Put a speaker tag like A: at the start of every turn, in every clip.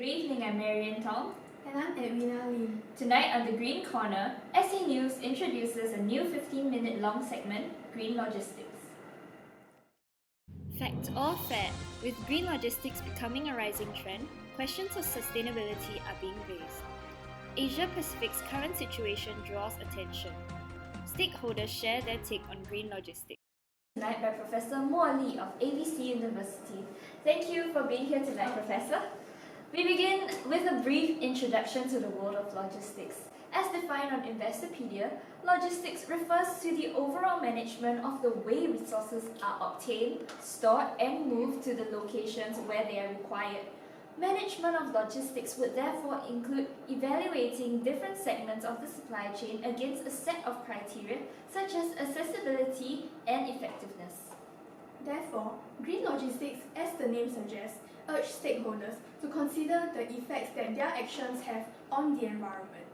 A: evening, I'm Marian Tong.
B: And I'm Edwina Lee.
A: Tonight on the Green Corner, SA News introduces a new 15-minute long segment, Green Logistics. Fact or fact, with green logistics becoming a rising trend, questions of sustainability are being raised. Asia Pacific's current situation draws attention. Stakeholders share their take on green logistics. Tonight by Professor Mo Lee of ABC University. Thank you for being here tonight, Professor. We begin with a brief introduction to the world of logistics. As defined on Investopedia, logistics refers to the overall management of the way resources are obtained, stored, and moved to the locations where they are required. Management of logistics would therefore include evaluating different segments of the supply chain against a set of criteria such as accessibility and effectiveness.
B: Therefore, green logistics, as the name suggests, urge stakeholders to consider the effects that their actions have on the environment.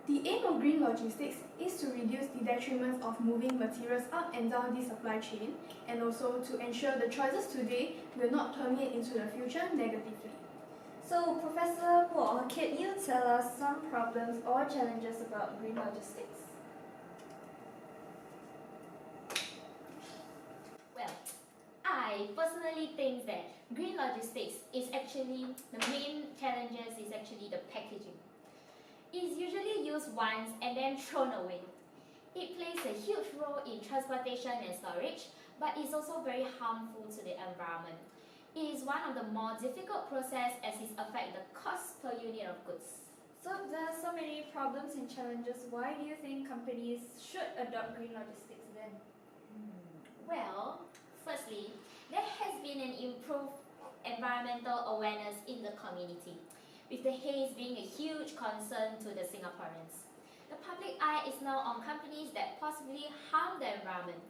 B: The aim of green logistics is to reduce the detriments of moving materials up and down the supply chain, and also to ensure the choices today will not permeate into the future negatively.
A: So, Professor Mo, can you tell us some problems or challenges about green logistics?
C: Well, I personally think that green logistics is actually, the main challenges is actually the packaging. It's usually used once and then thrown away. It plays a huge role in transportation and storage, but it's also very harmful to the environment. It is one of the more difficult process as it affects the cost per unit of goods.
A: So, there are so many problems and challenges. Why do you think companies should adopt green logistics then?
C: Well, firstly, there has been an improved environmental awareness in the community, with the haze being a huge concern to the Singaporeans. The public eye is now on companies that possibly harm the environment.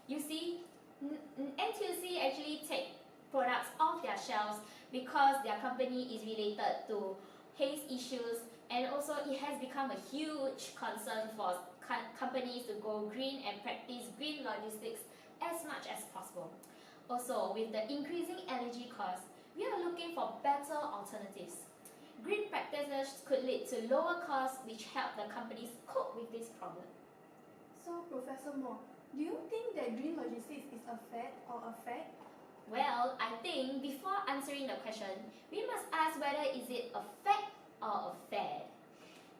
C: You see, NTUC actually take products off their shelves because their company is related to haze issues, and also it has become a huge concern for companies to go green and practice green logistics as much as possible. Also, with the increasing energy costs, we are looking for better alternatives. Green practices could lead to lower costs, which help the companies cope with this problem.
B: So, Professor Mo, do you think that green logistics is a fad or a fact?
C: Well, I think before answering the question, we must ask whether is it a fact or a fad.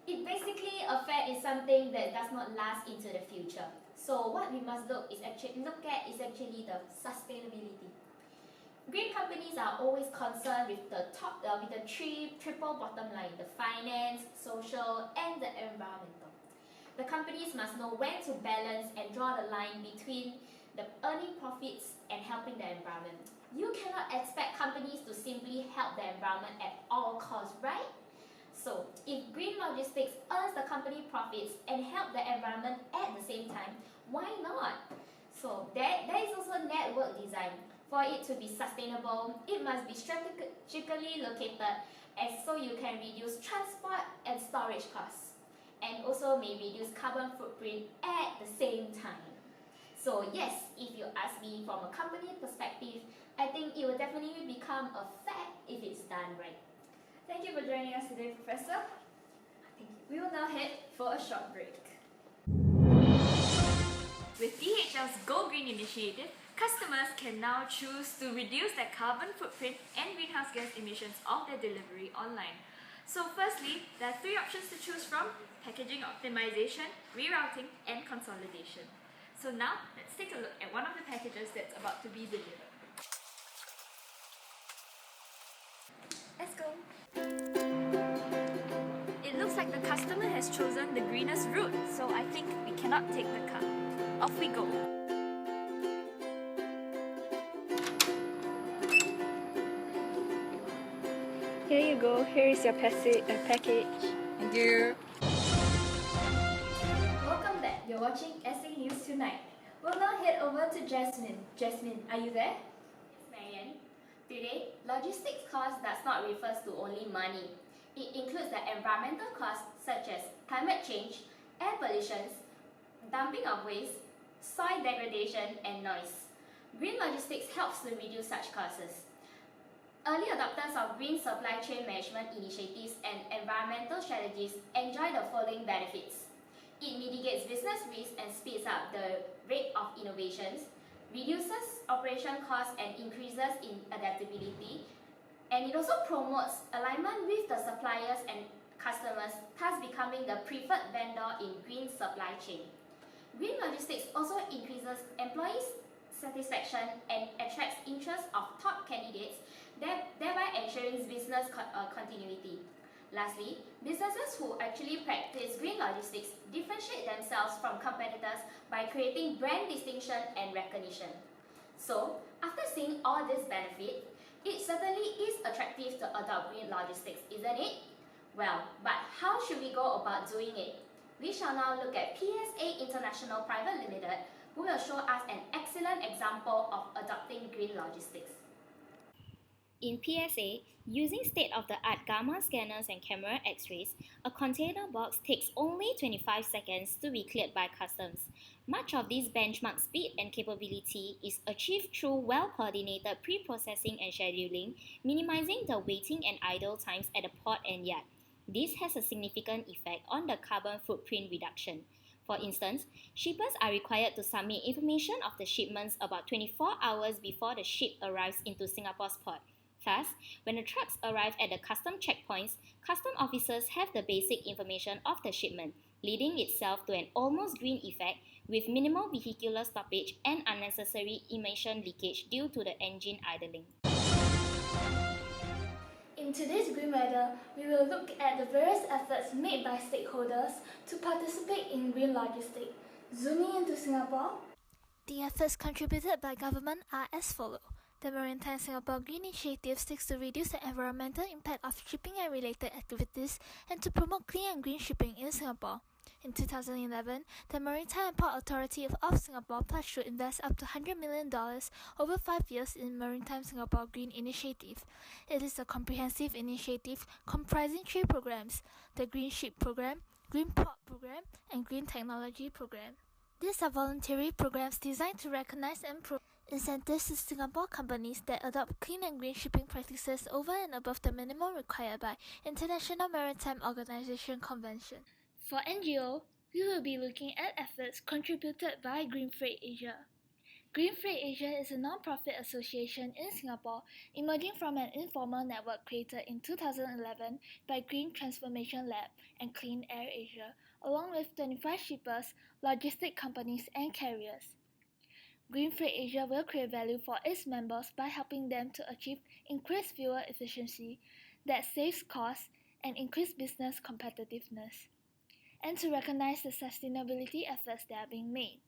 C: Basically, a fad is something that does not last into the future. So what we must look at is actually the sustainability. Green companies are always concerned with the triple bottom line: the finance, social, and the environmental. The companies must know when to balance and draw the line between the earning profits and helping the environment. You cannot expect companies to simply help the environment at all costs, right? So, if green logistics earns the company profits and help the environment at the same time, why not? So, there is also network design. For it to be sustainable, it must be strategically located so you can reduce transport and storage costs, and also may reduce carbon footprint at the same time. So yes, if you ask me from a company perspective, I think it will definitely become a fact if it's done right.
A: Thank you for joining us today, Professor.
C: Thank you.
A: We will now head for a short break. With DHL's Go Green initiative, customers can now choose to reduce their carbon footprint and greenhouse gas emissions of their delivery online. So firstly, there are 3 options to choose from: packaging optimization, rerouting, and consolidation. So now, let's take a look at one of the packages that's about to be delivered. Let's go! It looks like the customer has chosen the greenest route, so I think we cannot take the car. Off we go! Here you go. Here is your package.
D: Thank you.
A: Welcome back. You're watching SA News Tonight. We'll now head over to Jasmine. Jasmine, are you there?
C: Yes, Marian. Today, logistics cost does not refer to only money. It includes the environmental costs such as climate change, air pollution, dumping of waste, soil degradation, and noise. Green logistics helps to reduce such costs. Early adopters of green supply chain management initiatives and environmental strategies enjoy the following benefits. It mitigates business risks and speeds up the rate of innovations, reduces operation costs and increases in adaptability, and it also promotes alignment with the suppliers and customers, thus becoming the preferred vendor in green supply chain. Green logistics also increases employees' satisfaction and attracts interest of top candidates, thereby ensuring business continuity. Lastly, businesses who actually practice green logistics differentiate themselves from competitors by creating brand distinction and recognition. So, after seeing all these benefits, it certainly is attractive to adopt green logistics, isn't it? Well, but how should we go about doing it? We shall now look at PSA International Private Limited, who will show us an excellent example of adopting green logistics.
A: In PSA, using state-of-the-art gamma scanners and camera X-rays, a container box takes only 25 seconds to be cleared by customs. Much of this benchmark speed and capability is achieved through well-coordinated pre-processing and scheduling, minimizing the waiting and idle times at the port and yard. This has a significant effect on the carbon footprint reduction. For instance, shippers are required to submit information of the shipments about 24 hours before the ship arrives into Singapore's port. Thus, when the trucks arrive at the custom checkpoints, custom officers have the basic information of the shipment, leading itself to an almost green effect with minimal vehicular stoppage and unnecessary emission leakage due to the engine idling.
E: In today's Green Weather, we will look at the various efforts made by stakeholders to participate in green logistics. Zooming into Singapore, the efforts contributed by government are as follows. The Maritime Singapore Green Initiative seeks to reduce the environmental impact of shipping and related activities and to promote clean and green shipping in Singapore. In 2011, the Maritime and Port Authority of Singapore pledged to invest up to $100 million over 5 years in Maritime Singapore Green Initiative. It is a comprehensive initiative comprising 3 programs: the Green Ship Program, Green Port Program, and Green Technology Program. These are voluntary programs designed to recognize and promote incentives to Singapore companies that adopt clean and green shipping practices over and above the minimum required by International Maritime Organization Convention. For NGO, we will be looking at efforts contributed by Green Freight Asia. Green Freight Asia is a non-profit association in Singapore emerging from an informal network created in 2011 by Green Transformation Lab and Clean Air Asia, along with 25 shippers, logistic companies, and carriers. Green Freight Asia will create value for its members by helping them to achieve increased fuel efficiency that saves costs and increased business competitiveness, and to recognize the sustainability efforts that are being made.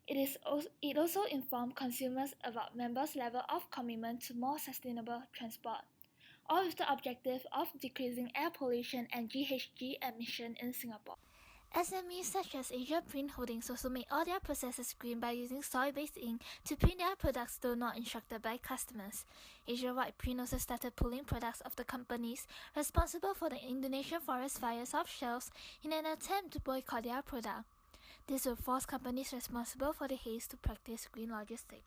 E: It also informs consumers about members' level of commitment to more sustainable transport, all with the objective of decreasing air pollution and GHG emission in Singapore. SMEs such as Asia Print Holdings also make all their processes green by using soy-based ink to print their products though not instructed by customers. Asia White Print also started pulling products of the companies responsible for the Indonesian forest fires off shelves in an attempt to boycott their product. This will force companies responsible for the haze to practice green logistics.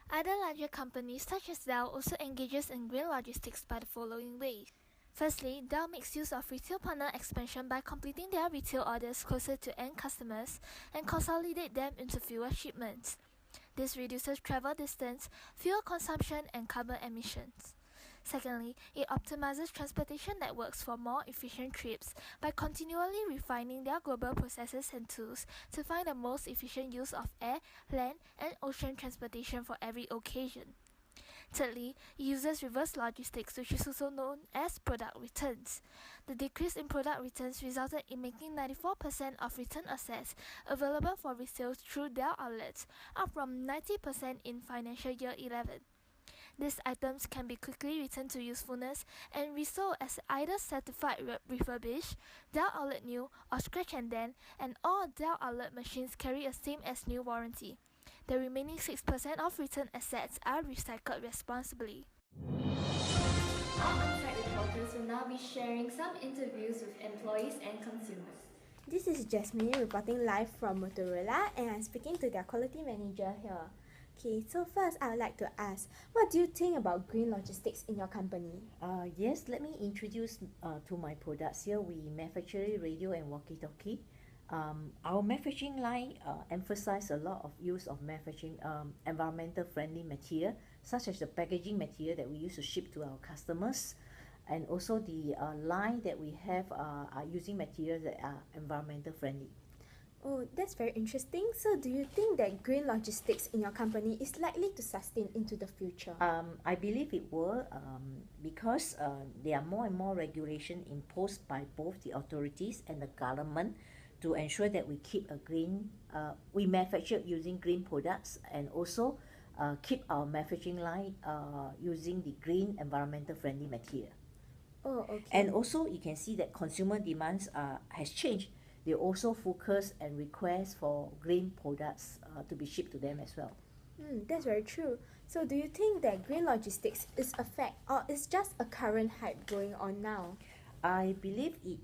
E: Other larger companies such as Dell also engages in green logistics by the following ways. Firstly, Dell makes use of retail partner expansion by completing their retail orders closer to end customers and consolidate them into fewer shipments. This reduces travel distance, fuel consumption, and carbon emissions. Secondly, it optimizes transportation networks for more efficient trips by continually refining their global processes and tools to find the most efficient use of air, land, and ocean transportation for every occasion. Thirdly, it uses reverse logistics, which is also known as product returns. The decrease in product returns resulted in making 94% of return assets available for resale through their outlets, up from 90% in financial year 11. These items can be quickly returned to usefulness and resold as either certified refurbished, Dell Outlet New, or Scratch and Dent, and all Dell Outlet machines carry a same as new warranty. The remaining 6% of return assets are recycled responsibly.
F: Our on-site reporters will now be sharing some interviews with employees and consumers.
G: This is Jasmine reporting live from Motorola, and I'm speaking to their quality manager here. Okay, so first I would like to ask, what do you think about green logistics in your company?
H: Yes, let me introduce to my products. Here we manufacture radio and walkie-talkie. Our manufacturing line emphasize a lot of use of manufacturing environmental friendly material, such as the packaging material that we use to ship to our customers, and also the line that we have are using materials that are environmental friendly.
G: Oh, that's very interesting. So do you think that green logistics in your company is likely to sustain into the future?
H: I believe it will, because there are more and more regulation imposed by both the authorities and the government to ensure that we keep a green, we manufacture using green products, and also keep our manufacturing line using the green environmental friendly material.
G: Oh, okay.
H: And also you can see that consumer demands has changed. They also focus and request for green products to be shipped to them as well.
G: That's very true. So do you think that green logistics is a fact or is just a current hype going on now?
H: I believe it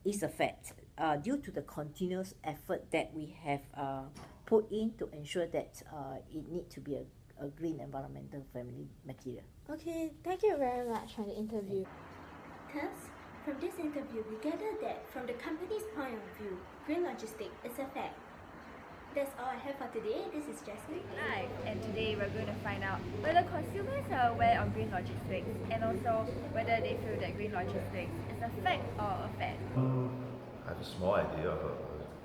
H: is a fact due to the continuous effort that we have put in to ensure that it need to be a green environmental friendly material.
G: Okay, thank you very much for the interview. Thus, from this interview, we gather that from the company's point of view, green logistics is a fact. That's all I have for today. This is Jasmine.
A: Live, and today we're going to find out whether consumers are aware of green logistics and also whether they feel that green logistics is a fact or a fad.
I: I have a small idea of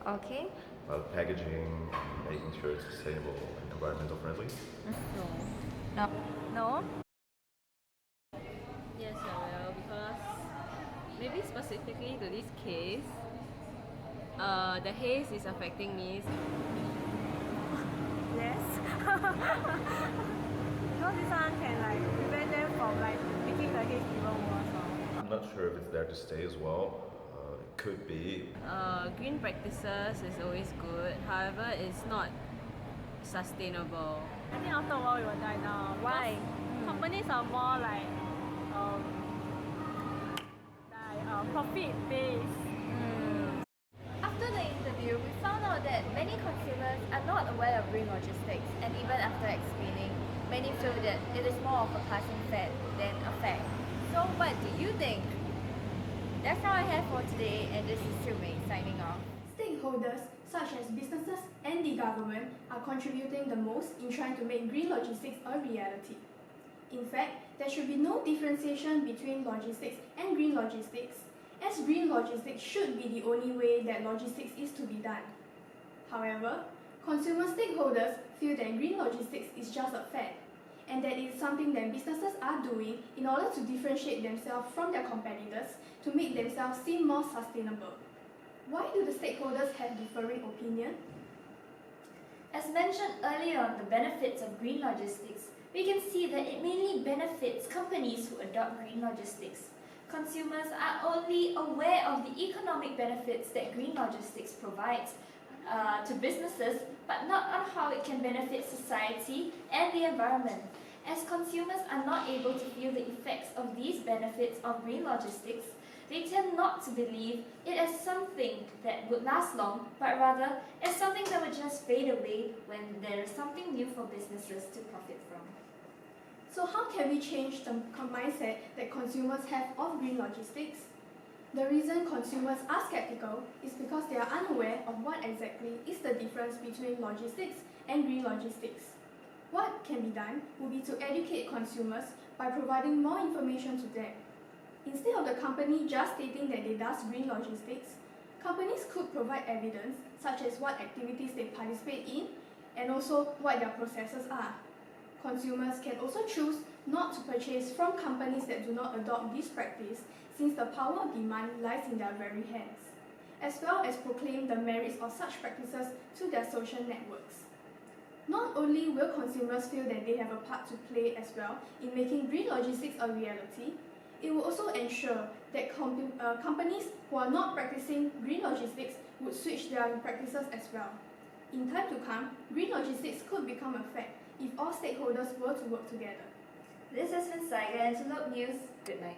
A: Okay.
I: about packaging, making sure it's sustainable and environmental friendly.
A: No. No?
D: Yes, I will, because maybe specifically to this case, the haze is affecting me.
A: Yes. Because this one can prevent them from making the haze even worse.
I: I'm not sure if it's there to stay as well. It could be.
D: Green practices is always good, however, it's not sustainable.
J: I think after a while it will die down.
A: Why?
J: Companies are more profit based.
A: After the interview, we found out that many consumers are not aware of green logistics, and even after explaining, many feel that it is more of a passing fad than a fact. So what do you think? That's all I have for today, and this is Sumei signing off.
B: Stakeholders such as businesses and the government are contributing the most in trying to make green logistics a reality. In fact, there should be no differentiation between logistics and green logistics, as green logistics should be the only way that logistics is to be done. However, consumer stakeholders feel that green logistics is just a fad, and that it is something that businesses are doing in order to differentiate themselves from their competitors to make themselves seem more sustainable. Why do the stakeholders have differing opinions?
C: As mentioned earlier on the benefits of green logistics, we can see that it mainly benefits companies who adopt green logistics. Consumers are only aware of the economic benefits that green logistics provides to businesses, but not on how it can benefit society and the environment. As consumers are not able to feel the effects of these benefits of green logistics, they tend not to believe it as something that would last long, but rather as something that would just fade away when there is something new for businesses to profit from.
B: So how can we change the mindset that consumers have of green logistics? The reason consumers are skeptical is because they are unaware of what exactly is the difference between logistics and green logistics. What can be done would be to educate consumers by providing more information to them. Instead of the company just stating that they does green logistics, companies could provide evidence such as what activities they participate in and also what their processes are. Consumers can also choose not to purchase from companies that do not adopt this practice, since the power of demand lies in their very hands, as well as proclaim the merits of such practices to their social networks. Not only will consumers feel that they have a part to play as well in making green logistics a reality, it will also ensure that companies who are not practicing green logistics would switch their practices as well. In time to come, green logistics could become a fact if all stakeholders were to work together.
A: This has been Saiga Antelope News. Good night.